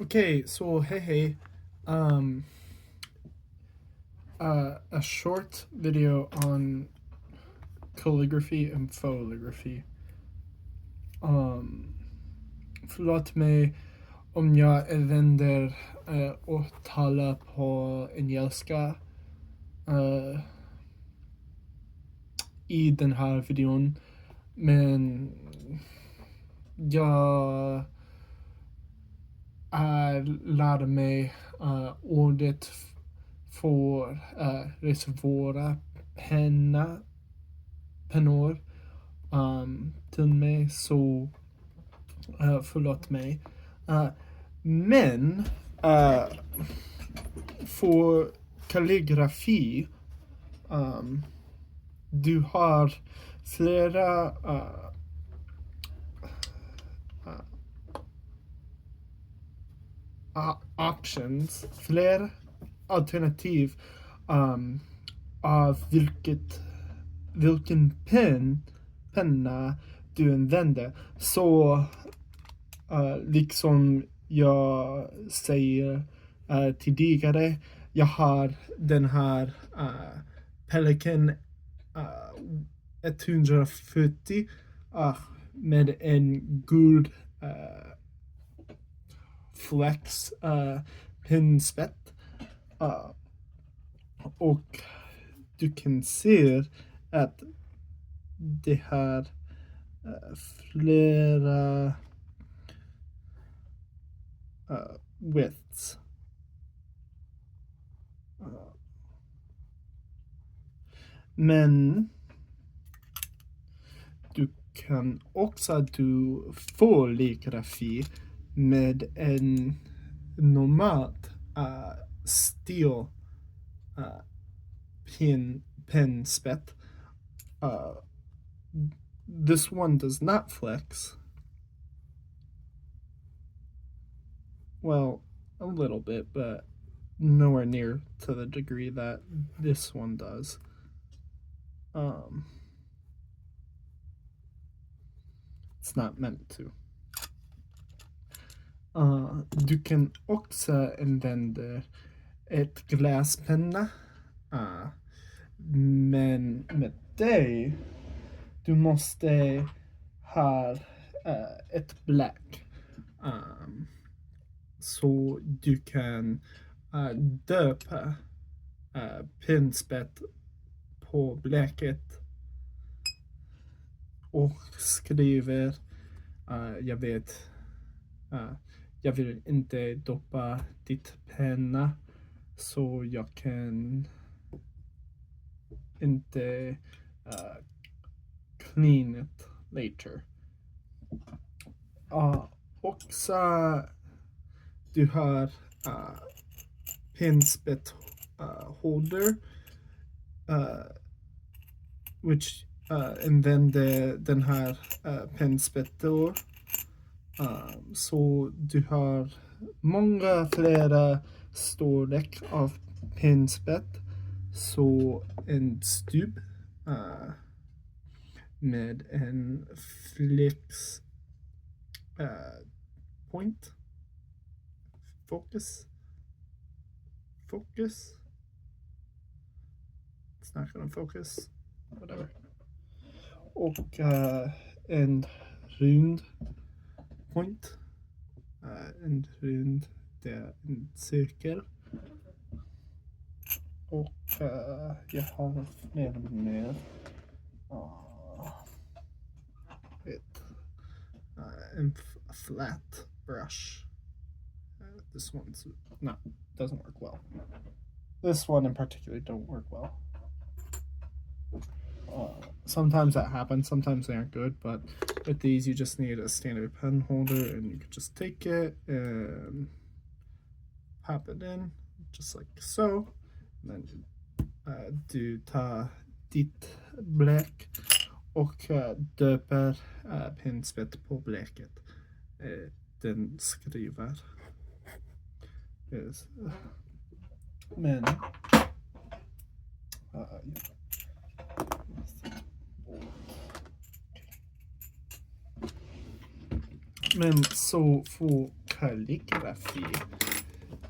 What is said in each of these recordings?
Okay, so hey. Um, a short video on calligraphy and photography. Um, Förlåt mig om jag använder årtal på engelska i den här videon, men jag lärde mig ordet för reservera pennor till mig, så förlåt mig. Men för kalligrafi, du har flera options, fler alternativ av vilken penna du använder. Så liksom jag säger tidigare, jag har den här Pelikan 140 med en guld flex pinspett, och du kan se att det har flera widths. Men du kan också do kalligrafi med en normalt stil pinspett. This one does not flex. Well, a little bit, but nowhere near to the degree that this one does. It's not meant to. Du kan också använda ett glaspenna, men med det du måste ha ett black, så du kan döpa pinspett på bläcket och skriver jag vill inte doppa ditt penna, så jag kan inte clean it later. Också du har pinspett holder, which använder den här pinspettor. Så du har många flera storlek av pinspett, så en stub med en flex point, focus, it's not gonna focus, whatever, och en rund point, en rund, det är en cirkel, och jag har mer and a flat brush. This one's doesn't work well. This one in particular don't work well. Sometimes that happens, sometimes they aren't good, but with these you just need a standard pen holder, and you can just take it and pop it in just like so, and then du tar ditt bläck och döper pinspett på bläcket. Den skriver. Yes. Men men så för kalligrafi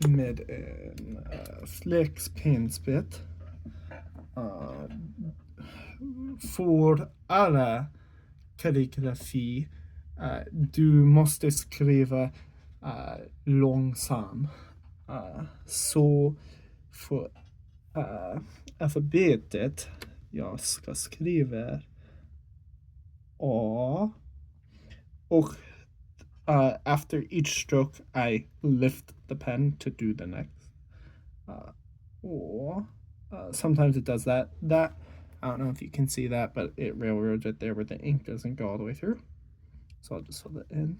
med en fläckpinspett. För alla kalligrafi du måste skriva långsamt. Så för alfabetet jag ska skriva A, och after each stroke I lift the pen to do the next. Or sometimes it does that. I don't know if you can see that, but it railroads it there where the ink doesn't go all the way through. So I'll just fill it in.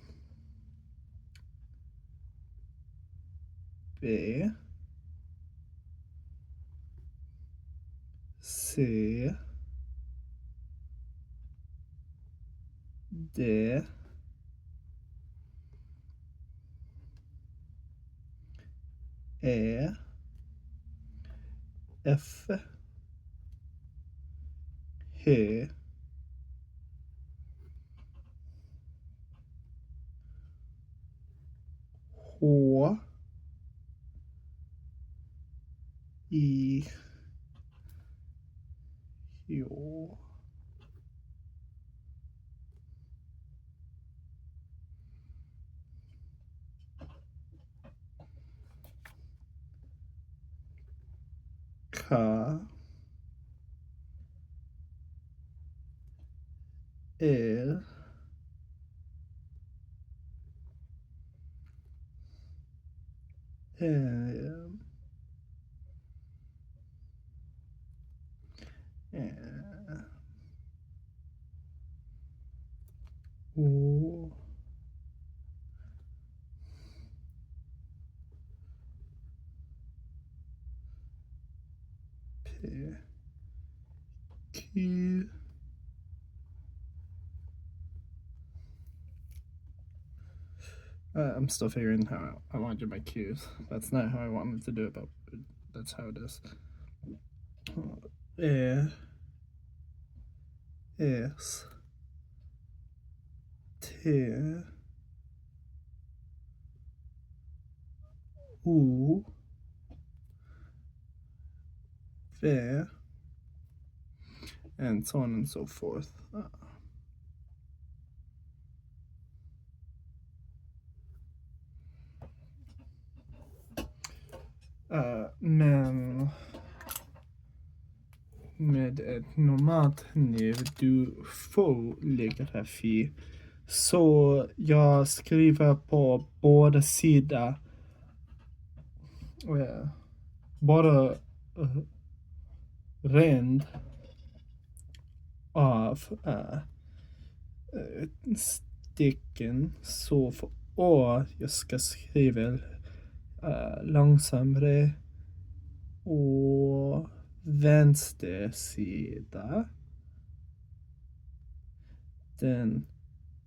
B, C, D, E, F, H, H, I, J, K, L, M, N, O, P, Q, I'm still figuring how I want to do my Q's. That's not how I wanted to do it, but that's how it is. E, S, T, U, V, and so on and so forth. Men med ett normalt kniv du får kalligrafi, så jag skriver på båda sidor, bara rand av sticken. Så för A jag ska skriva långsammare och vänster sida, den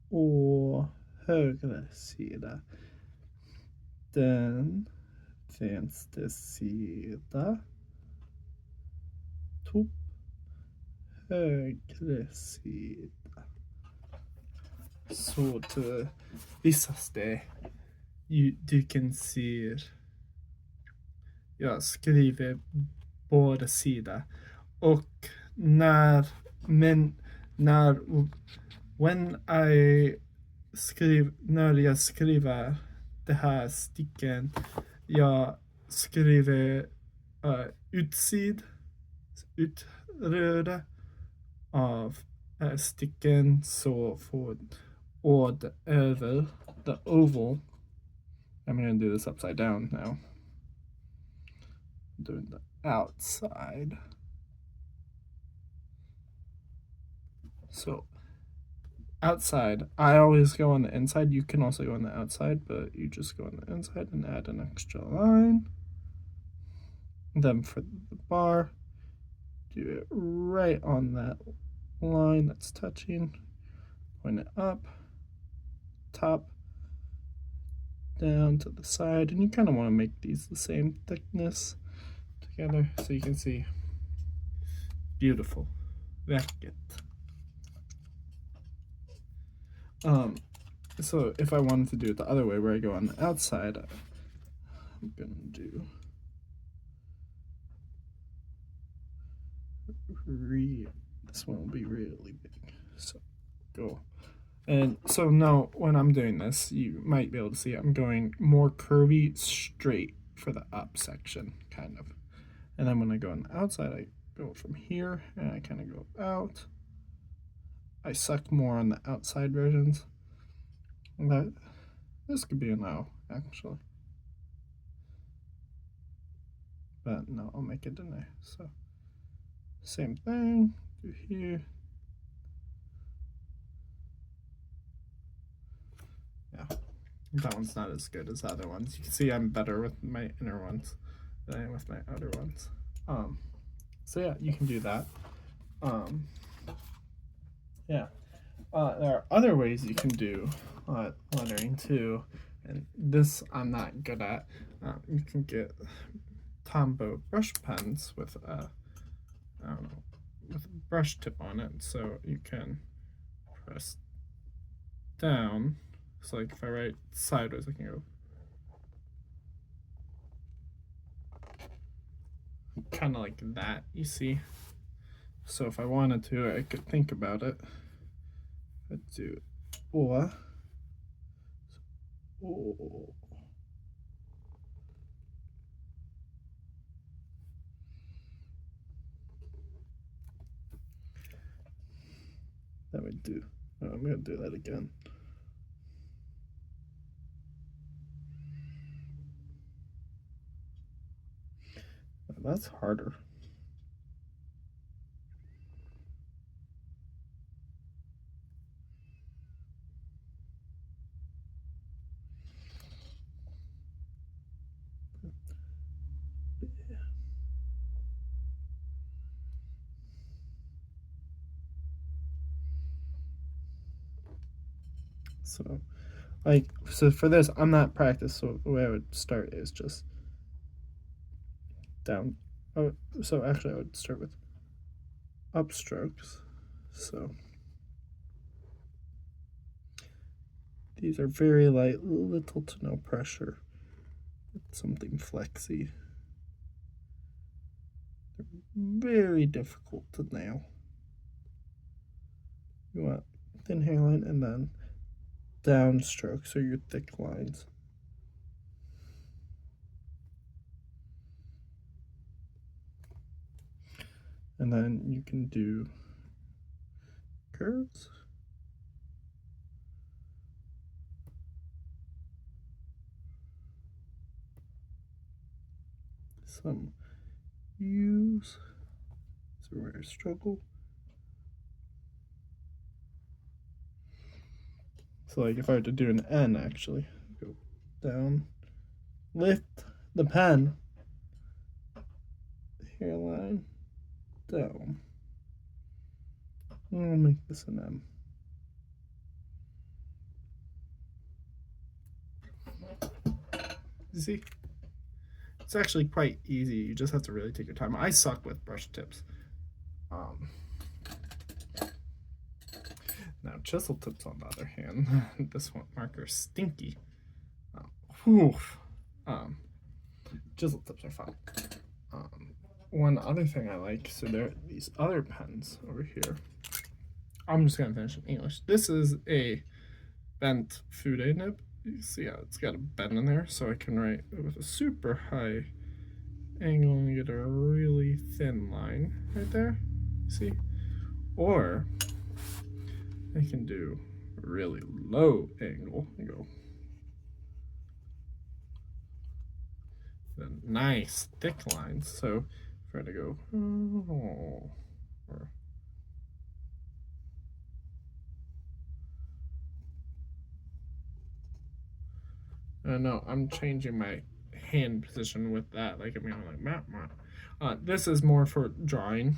och höger sida, den vänster sida, topp, höger sida. Så det vissaste du kan se, jag skriver båda sidor, och när jag skriver det här sticken, jag skriver utröda av sticken, så får ord över the oval. I'm going to do this upside down now. I'm doing the outside. So outside, I always go on the inside. You can also go on the outside, but you just go on the inside and add an extra line. Then for the bar, do it right on that line that's touching. Point it up, top, down to the side, and you kind of want to make these the same thickness together so you can see. Beautiful. Vackert. So if I wanted to do it the other way, where I go on the outside, I'm gonna do this one will be really big. So go. And so now when I'm doing this, you might be able to see I'm going more curvy straight for the up section, kind of. And then when I go on the outside, I go from here and I kind of go out. I suck more on the outside versions. That this could be a no, actually. But no, I'll make it an A. So same thing, do here. Yeah, that one's not as good as the other ones. You can see I'm better with my inner ones than I am with my outer ones. So yeah, you can do that. Yeah, there are other ways you can do lettering too, and this I'm not good at. You can get Tombow brush pens with a, I don't know, with a brush tip on it, so you can press down. So like if I write sideways, I can go kind of like that, you see. So if I wanted to, I could think about it. I'd do or that would do. Oh, I'm gonna do that again. That's harder. So, like, so for this, I'm not practiced. So the way I would start is just down. Oh, so actually, I would start with upstrokes. So these are very light, little to no pressure. Something flexy. They're very difficult to nail. You want thin hairline and then down strokes are your thick lines. And then you can do curves. Some U's. So where I struggle. So like if I were to do an N actually, go down, lift the pen, hairline, down. I'll make this an M. You see? It's actually quite easy. You just have to really take your time. I suck with brush tips. Now chisel tips, on the other hand, this one marker's stinky. Chisel tips are fine. One other thing I like, so there are these other pens over here. I'm just gonna finish in English. This is a bent fude nib. You see how it's got a bend in there, so I can write with a super high angle and get a really thin line right there. See? Or I can do a really low angle and go the nice thick lines. So if I were to go or no, I'm changing my hand position with that. Like I'm going like map. This is more for drawing,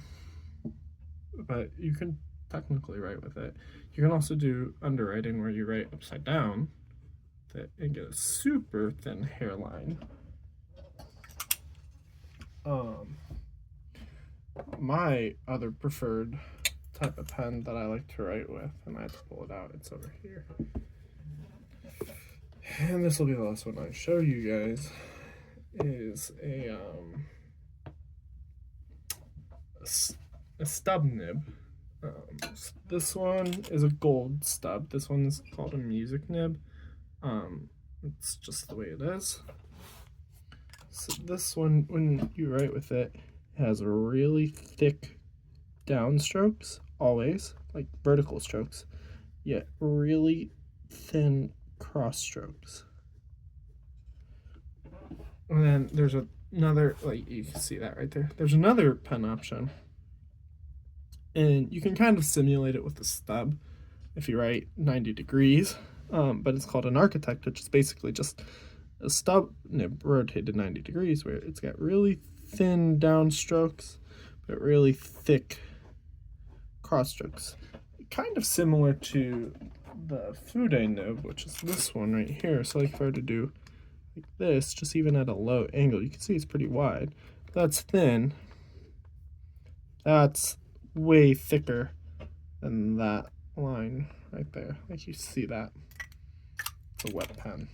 but you can technically write with it. You can also do underwriting where you write upside down and get a super thin hairline. My other preferred type of pen that I like to write with, and I have to pull it out, it's over here, And this will be the last one I show you guys, is a stub nib. So this one is a gold stub. This one is called a music nib. It's just the way it is. So this one, when you write with it, has really thick downstrokes, always, like vertical strokes, yet really thin cross strokes. And then there's another, like you can see that right there. There's another pen option. And you can kind of simulate it with the stub if you write 90 degrees, but it's called an architect, which is basically just a stub nib rotated 90 degrees where it's got really thin downstrokes but really thick cross strokes. Kind of similar to the Fude nib, which is this one right here. So like if I were to do like this, just even at a low angle, you can see it's pretty wide. That's thin. That's way thicker than that line right there. Like you see that. It's a wet pen.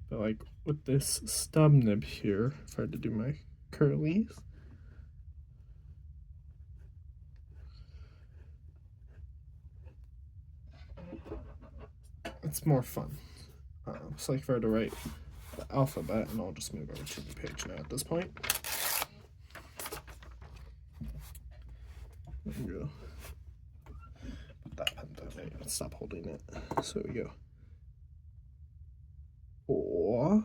But like with this stub nib here, if I had to do my curlies, it's more fun. So like if I were to write the alphabet, and I'll just move over to the page now at this point. There we go. Put that pen down there. Stop holding it. So we go. Or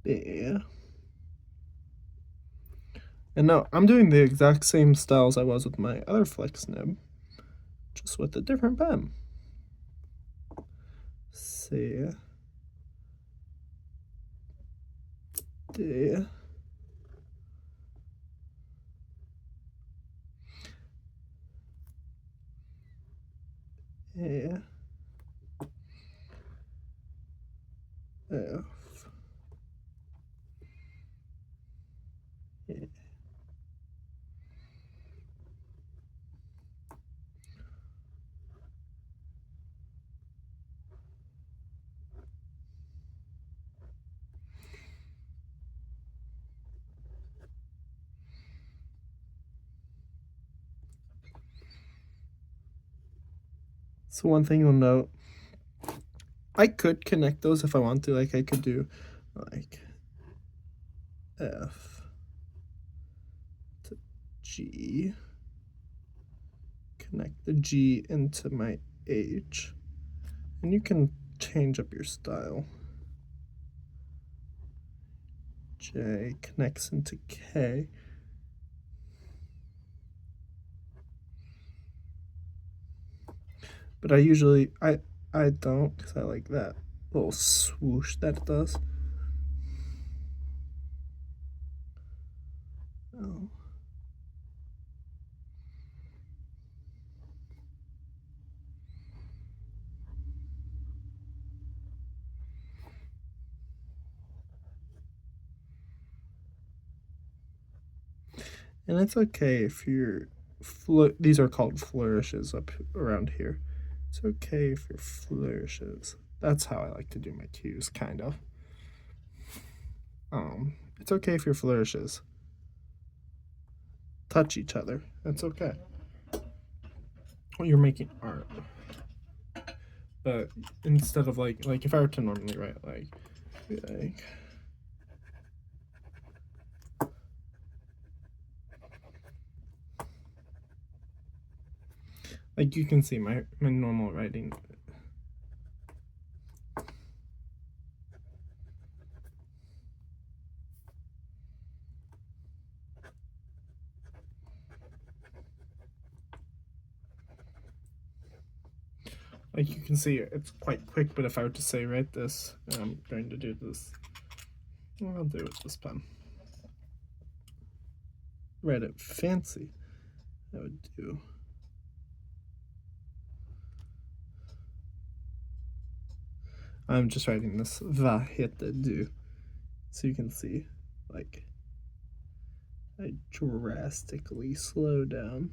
there. And now I'm doing the exact same styles I was with my other flex nib, just with a different pen. See. There. Yeah. F. Yeah. So one thing you'll note, I could connect those if I want to. Like I could do like F to G, connect the G into my H, and you can change up your style. J connects into K. But I don't, because I like that little swoosh that it does. Oh. And it's okay if you're, these are called flourishes up around here. It's okay if you're flourishes. That's how I like to do my cues, kind of. It's okay if your flourishes touch each other. That's okay. Well, you're making art. But instead of like if I were to normally write like you can see my normal writing. Like you can see it's quite quick, but if I were to say write this, I'm going to do this. I'll do it with this pen. Write it fancy. I would do. I'm just writing this va heter du, so you can see like I drastically slow down.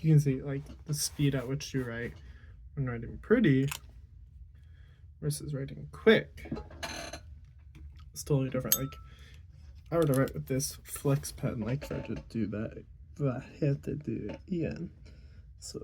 You can see like the speed at which you write when writing pretty versus writing quick. It's totally different. Like I were to write with this flex pen, like if I to do that, I have to do it again. So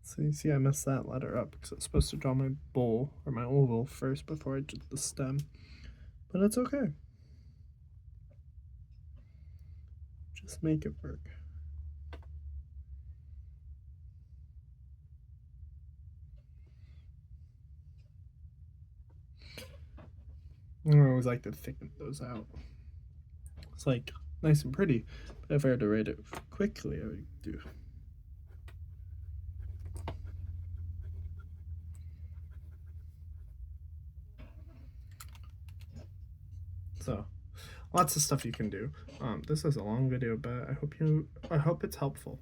So you see I messed that letter up because I was supposed to draw my bowl or my oval first before I did the stem. But it's okay. Just make it work. I always like to thicken those out. It's like nice and pretty, but if I had to write it quickly, I would do. So, lots of stuff you can do. This is a long video, but I hope it's helpful.